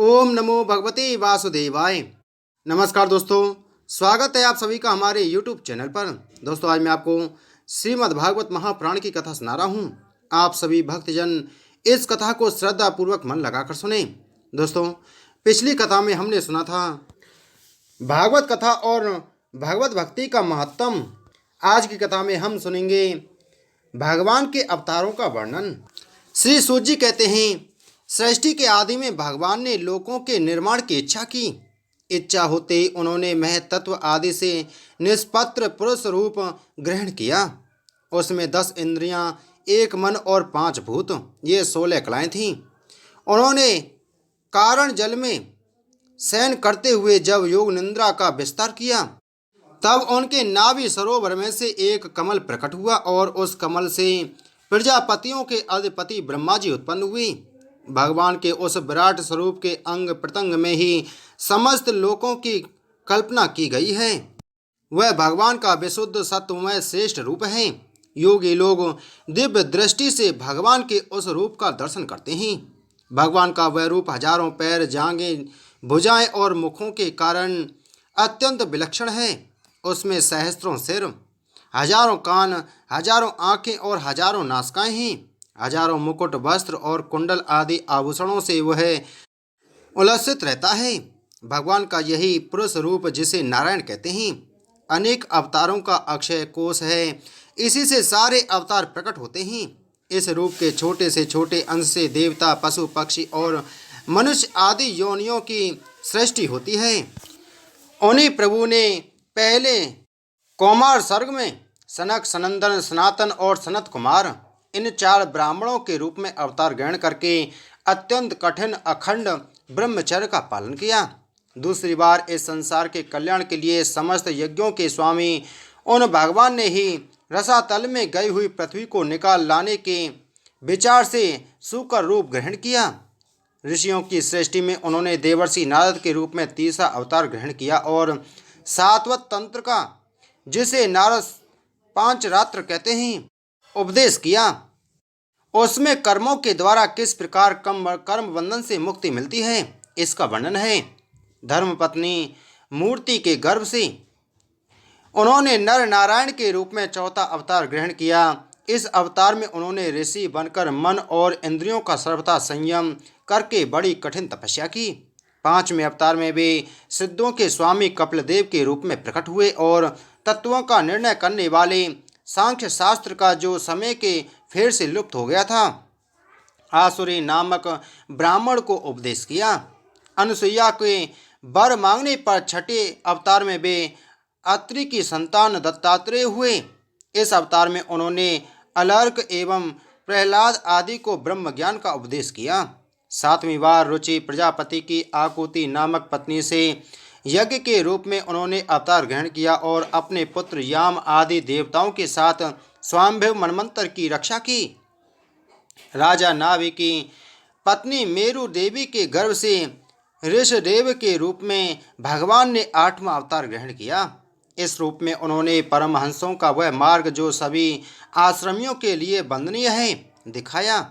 ओम नमो भगवते वासुदेवाय। नमस्कार दोस्तों, स्वागत है आप सभी का हमारे YouTube चैनल पर। दोस्तों, आज मैं आपको श्रीमद् भागवत महापुराण की कथा सुना रहा हूँ। आप सभी भक्तजन इस कथा को श्रद्धा पूर्वक मन लगाकर सुने। दोस्तों, पिछली कथा में हमने सुना था भागवत कथा और भगवत भक्ति का महत्तम। आज की कथा में हम सुनेंगे भगवान के अवतारों का वर्णन। श्री सूत जी कहते हैं, सृष्टि के आदि में भगवान ने लोकों के निर्माण की इच्छा की। इच्छा होते उन्होंने महतत्व आदि से निष्पत्र पुरुष रूप ग्रहण किया। उसमें 10 इंद्रियां, 1 मन और 5 भूत, ये 16 कलाएं थीं। उन्होंने कारण जल में शयन करते हुए जब योग निद्रा का विस्तार किया, तब उनके नाभि सरोवर में से एक कमल प्रकट हुआ और उस कमल से प्रजापतियों के अधिपति ब्रह्मा जी उत्पन्न हुए। भगवान के उस विराट स्वरूप के अंग प्रत्यंग में ही समस्त लोकों की कल्पना की गई है। वह भगवान का विशुद्ध सत्वमय श्रेष्ठ रूप है। योगी लोग दिव्य दृष्टि से भगवान के उस रूप का दर्शन करते हैं। भगवान का वह रूप हजारों पैर, जांघें, भुजाएं और मुखों के कारण अत्यंत विलक्षण है। उसमें सहस्त्रों सिर, हजारों कान, हजारों आंखें और हजारों नासिकाएं हैं। हजारों मुकुट, वस्त्र और कुंडल आदि आभूषणों से वह उल्लसित रहता है। भगवान का यही पुरुष रूप, जिसे नारायण कहते हैं, अनेक अवतारों का अक्षय कोश है। इसी से सारे अवतार प्रकट होते हैं। इस रूप के छोटे से छोटे अंश से देवता, पशु, पक्षी और मनुष्य आदि योनियों की सृष्टि होती है। उन्हीं प्रभु ने पहले कौमार सर्ग में सनक, सनंदन, सनातन और सनत कुमार, इन 4 ब्राह्मणों के रूप में अवतार ग्रहण करके अत्यंत कठिन अखंड ब्रह्मचर्य का पालन किया। दूसरी बार इस संसार के कल्याण के लिए समस्त यज्ञों के स्वामी उन भगवान ने ही रसातल में गई हुई पृथ्वी को निकाल लाने के विचार से सूकर रूप ग्रहण किया। ऋषियों की सृष्टि में उन्होंने देवर्षि नारद के रूप में तीसरा अवतार ग्रहण किया और सातवत तंत्र का, जिसे नारद 5 रात्र कहते हैं, उपदेश किया। उसमें कर्मों के द्वारा किस प्रकार कर्म बंधन से मुक्ति मिलती है, इसका वर्णन है। धर्मपत्नी मूर्ति के गर्भ से उन्होंने नर नारायण के रूप में चौथा अवतार ग्रहण किया। इस अवतार में उन्होंने ऋषि बनकर मन और इंद्रियों का सर्वथा संयम करके बड़ी कठिन तपस्या की। 5वें अवतार में वे सिद्धों के स्वामी कपिलदेव के रूप में प्रकट हुए और तत्वों का निर्णय करने वाले सांख्य शास्त्र का, जो समय के फेर से लुप्त हो गया था, आसुरी नामक ब्राह्मण को उपदेश किया। अनुसुईया के वर मांगने पर 6ठे अवतार में वे अत्रि की संतान दत्तात्रेय हुए। इस अवतार में उन्होंने अलर्क एवं प्रहलाद आदि को ब्रह्म ज्ञान का उपदेश किया। 7वीं बार रुचि प्रजापति की आकुति नामक पत्नी से यज्ञ के रूप में उन्होंने अवतार ग्रहण किया और अपने पुत्र याम आदि देवताओं के साथ स्वाम्भव मनमंत्र की रक्षा की। राजा नाभि की पत्नी मेरु देवी के गर्भ से ऋषदेव के रूप में भगवान ने 8वां अवतार ग्रहण किया। इस रूप में उन्होंने परमहंसों का वह मार्ग, जो सभी आश्रमियों के लिए वंदनीय है, दिखाया।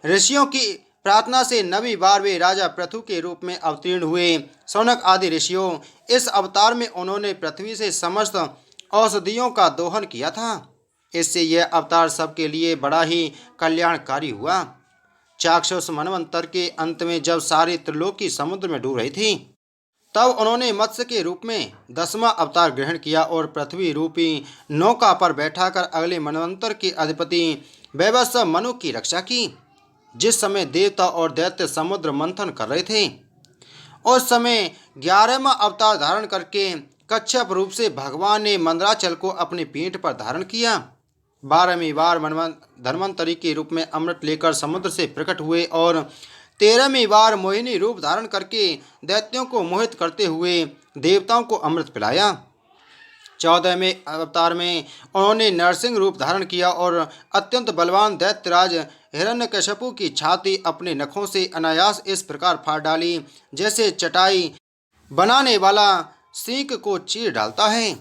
ऋषियों की प्रार्थना से 9वीं बार वे राजा पृथु के रूप में अवतीर्ण हुए। शौनक आदि ऋषियों, इस अवतार में उन्होंने पृथ्वी से समस्त औषधियों का दोहन किया था। इससे यह अवतार सबके लिए बड़ा ही कल्याणकारी हुआ। चाक्षुष मनवंतर के अंत में जब सारी त्रिलोकी समुद्र में डूब रही थी, तब उन्होंने मत्स्य के रूप में 10वां अवतार ग्रहण किया और पृथ्वी रूपी नौका पर बैठाकर अगले मनवंतर के अधिपति वैवस्व मनु की रक्षा की। जिस समय देवता और दैत्य समुद्र मंथन कर रहे थे, उस समय 11वां अवतार धारण करके कच्छप रूप से भगवान ने मंदराचल को अपनी पीठ पर धारण किया। 12वीं बार धन्वंतरी के रूप में अमृत लेकर समुद्र से प्रकट हुए और 13वीं बार मोहिनी रूप धारण करके दैत्यों को मोहित करते हुए देवताओं को अमृत पिलाया। 14वें अवतार में उन्होंने नरसिंह रूप धारण किया और अत्यंत बलवान दैत्यराज हिरण्यकशिपु की छाती अपने नखों से अनायास इस प्रकार फाड़ डाली, जैसे चटाई बनाने वाला सीक को चीर डालता है।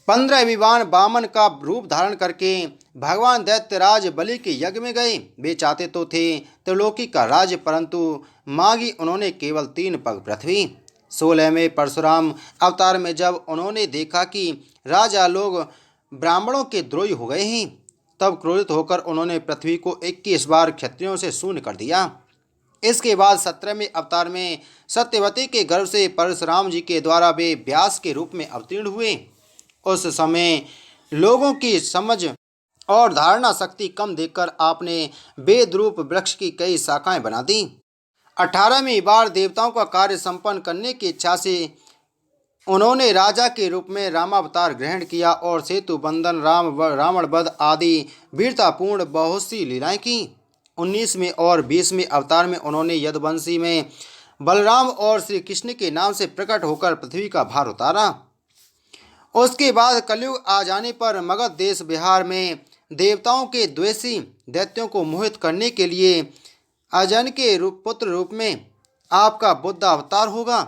15वीं बार वामन का रूप धारण करके भगवान दैत्यराज बलि के यज्ञ में गए। वे चाहते तो थे त्रिलोकी का राज्य, परंतु मांगी उन्होंने केवल 3 पग पृथ्वी। 16वें परशुराम अवतार में जब उन्होंने देखा कि राजा लोग ब्राह्मणों के द्रोही हो गए हैं, तब क्रोधित होकर उन्होंने पृथ्वी को 21 बार क्षत्रियों से शून्य कर दिया। इसके बाद 17वें अवतार में सत्यवती के गर्भ से परशुराम जी के द्वारा वे व्यास के रूप में अवतीर्ण हुए। उस समय लोगों की समझ और धारणा शक्ति कम देखकर आपने वेद रूप वृक्ष की कई शाखाएं बना दी। 18वीं बार देवताओं का कार्य संपन्न करने की इच्छा से उन्होंने राजा के रूप में रामावतार ग्रहण किया और सेतु बंधन, रावण वध आदि वीरतापूर्ण बहुत सी लीलाएं की। 19वें और 20वें अवतार में उन्होंने यदुवंशी में बलराम और श्री कृष्ण के नाम से प्रकट होकर पृथ्वी का भार उतारा। उसके बाद कलयुग आ जाने पर मगध देश बिहार में देवताओं के द्वेषी दैत्यों को मोहित करने के लिए अजन के पुत्र रूप में आपका बुद्ध अवतार होगा।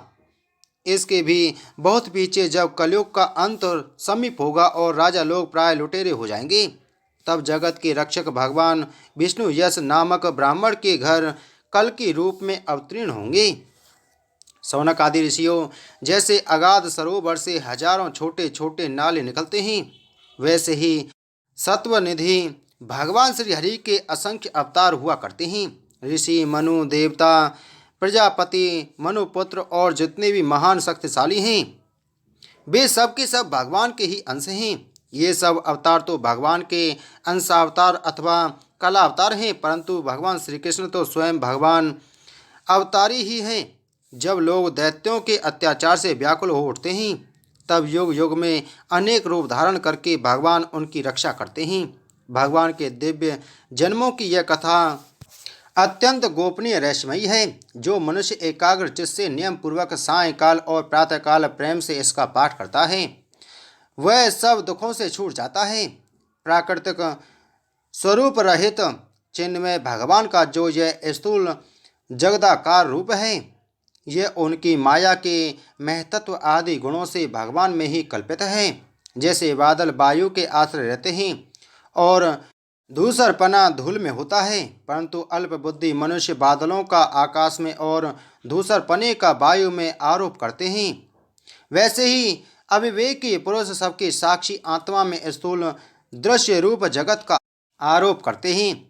इसके भी बहुत पीछे जब कलयुग का अंत समीप होगा और राजा लोग प्राय लुटेरे हो जाएंगे, तब जगत के रक्षक भगवान विष्णु यश नामक ब्राह्मण के घर कल के रूप में अवतीर्ण होंगे। शौनक आदि ऋषियों जैसे अगाध सरोवर से हजारों छोटे छोटे नाले निकलते हैं, वैसे ही सत्वनिधि भगवान श्री हरि के असंख्य अवतार हुआ करते हैं। ऋषि, मनु, देवता, प्रजापति, मनुपुत्र और जितने भी महान शक्तिशाली हैं, वे सब के सब भगवान के ही अंश हैं। ये सब अवतार तो भगवान के अंशावतार अथवा कला अवतार हैं, परंतु भगवान श्री कृष्ण तो स्वयं भगवान अवतारी ही हैं। जब लोग दैत्यों के अत्याचार से व्याकुल हो उठते हैं, तब युग युग में अनेक रूप धारण करके भगवान उनकी रक्षा करते हैं। भगवान के दिव्य जन्मों की यह कथा अत्यंत गोपनीय रहस्यमयी है। जो मनुष्य एकाग्र चित्त से नियम पूर्वक सायंकाल और प्रातःकाल प्रेम से इसका पाठ करता है, वह सब दुखों से छूट जाता है। प्राकृतिक स्वरूप रहित चिन्ह में भगवान का जो यह स्थूल जगदाकार रूप है, यह उनकी माया के महतत्व आदि गुणों से भगवान में ही कल्पित है। जैसे बादल वायु के आश्रय रहते हैं और धूसरपना धूल में होता है, परंतु अल्प बुद्धि मनुष्य बादलों का आकाश में और धूसरपने का वायु में आरोप करते हैं, वैसे ही अविवेकी पुरुष सबके साक्षी आत्मा में स्थूल दृश्य रूप जगत का आरोप करते हैं।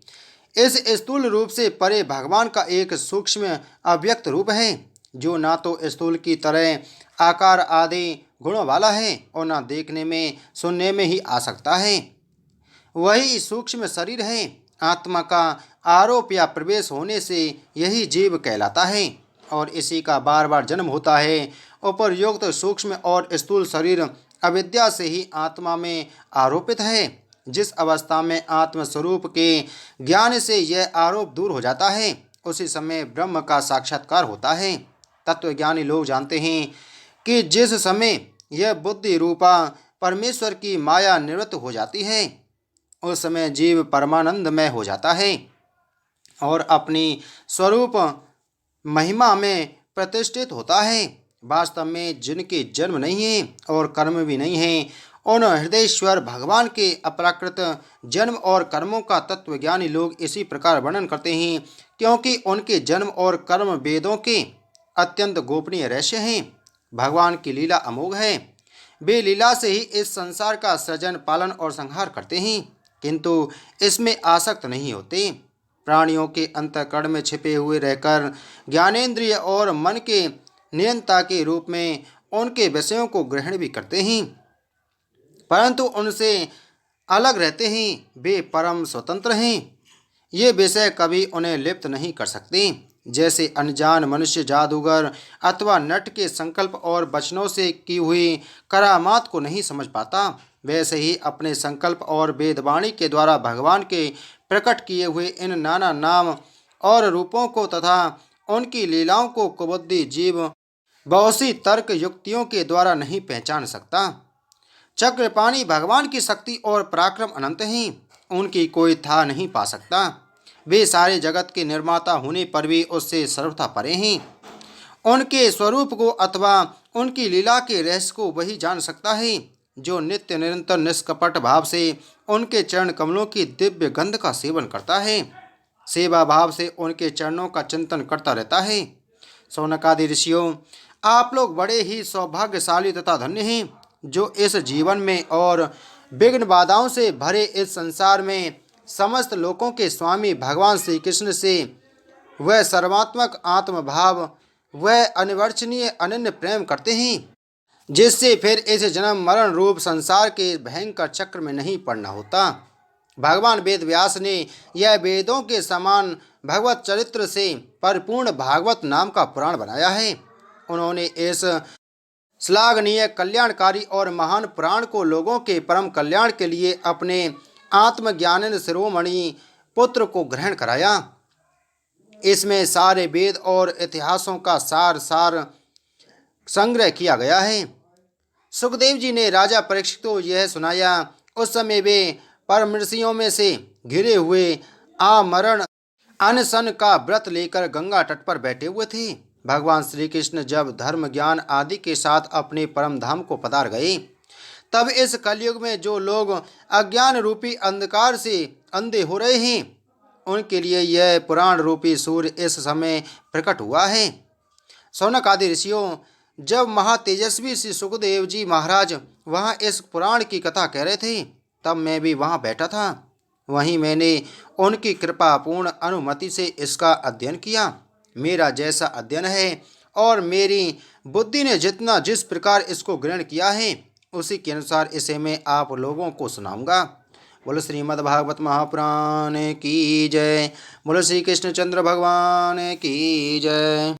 इस स्थूल रूप से परे भगवान का एक सूक्ष्म अव्यक्त रूप है, जो ना तो स्थूल की तरह आकार आदि गुणों वाला है और ना देखने में सुनने में ही आ सकता है। वही सूक्ष्म शरीर है। आत्मा का आरोप या प्रवेश होने से यही जीव कहलाता है और इसी का बार बार जन्म होता है। उपरयुक्त सूक्ष्म और स्थूल शरीर अविद्या से ही आत्मा में आरोपित है। जिस अवस्था में आत्मस्वरूप के ज्ञान से यह आरोप दूर हो जाता है, उसी समय ब्रह्म का साक्षात्कार होता है। तत्वज्ञानी लोग जानते हैं कि जिस समय यह बुद्धि रूपा परमेश्वर की माया निवृत्त हो जाती है, उस समय जीव परमानंदमय हो जाता है और अपनी स्वरूप महिमा में प्रतिष्ठित होता है। वास्तव में जिनके जन्म नहीं है और कर्म भी नहीं है, उन हृदयेश्वर भगवान के अपराकृत जन्म और कर्मों का तत्वज्ञानी लोग इसी प्रकार वर्णन करते हैं, क्योंकि उनके जन्म और कर्म वेदों के अत्यंत गोपनीय रहस्य हैं। भगवान की लीला अमोघ है। वे लीला से ही इस संसार का सृजन, पालन और संहार करते हैं, किंतु इसमें आसक्त नहीं होते। प्राणियों के अंतःकरण में छिपे हुए रहकर ज्ञानेंद्रिय और मन के नियंता के रूप में उनके विषयों को ग्रहण भी करते हैं, परंतु उनसे अलग रहते हैं। वे परम स्वतंत्र हैं। ये विषय कभी उन्हें लिप्त नहीं कर सकते। जैसे अनजान मनुष्य जादूगर अथवा नट के संकल्प और वचनों से की हुई करामात को नहीं समझ पाता, वैसे ही अपने संकल्प और वेदवाणी के द्वारा भगवान के प्रकट किए हुए इन नाना नाम और रूपों को तथा उनकी लीलाओं को कुबुद्धि जीव बहुत सी तर्क युक्तियों के द्वारा नहीं पहचान सकता। चक्रपाणी भगवान की शक्ति और पराक्रम अनंत हैं, उनकी कोई था नहीं पा सकता। वे सारे जगत के निर्माता होने पर भी उससे सर्वथा परे हैं। उनके स्वरूप को अथवा उनकी लीला के रहस्य को वही जान सकता है जो नित्य निरंतर निष्कपट भाव से उनके चरण कमलों की दिव्य गंध का सेवन करता है, सेवा भाव से उनके चरणों का चिंतन करता रहता है। शौनकादि ऋषियों, आप लोग बड़े ही सौभाग्यशाली तथा धन्य हैं, जो इस जीवन में और विघ्न बाधाओं से भरे इस संसार में समस्त लोकों के स्वामी भगवान श्री कृष्ण से वह सर्वात्मक आत्मभाव, वह अनिवर्चनीय अनन्य प्रेम करते हैं, जिससे फिर इस जन्म मरण रूप संसार के भयंकर चक्र में नहीं पड़ना होता। भगवान वेद व्यास ने यह वेदों के समान भगवत चरित्र से परिपूर्ण भागवत नाम का पुराण बनाया है। उन्होंने इस श्लाघनीय, कल्याणकारी और महान पुराण को लोगों के परम कल्याण के लिए अपने आत्मज्ञानन शिरोमणि पुत्र को ग्रहण कराया। इसमें सारे वेद और इतिहासों का सार सार संग्रह किया गया है। सुखदेव जी ने राजा परीक्षित को यह सुनाया। उस समय वे परम ऋषियों में से घिरे हुए आमरण अनशन का व्रत लेकर गंगा तट पर बैठे हुए थे। भगवान श्री कृष्ण जब धर्म ज्ञान आदि के साथ अपने परम धाम को पधार गए, तब इस कलयुग में जो लोग अज्ञान रूपी अंधकार से अंधे हो रहे हैं, उनके लिए यह पुराण रूपी सूर्य इस समय प्रकट हुआ है। शौनक आदि ऋषियों, जब महातेजस्वी श्री सुखदेव जी महाराज वहाँ इस पुराण की कथा कह रहे थे, तब मैं भी वहाँ बैठा था। वहीं मैंने उनकी कृपापूर्ण अनुमति से इसका अध्ययन किया। मेरा जैसा अध्ययन है और मेरी बुद्धि ने जिस प्रकार इसको ग्रहण किया है, उसी के अनुसार इसे मैं आप लोगों को सुनाऊंगा। बोलो श्रीमद् भागवत महापुराण की जय। बोलो श्री कृष्णचंद्र भगवान की जय।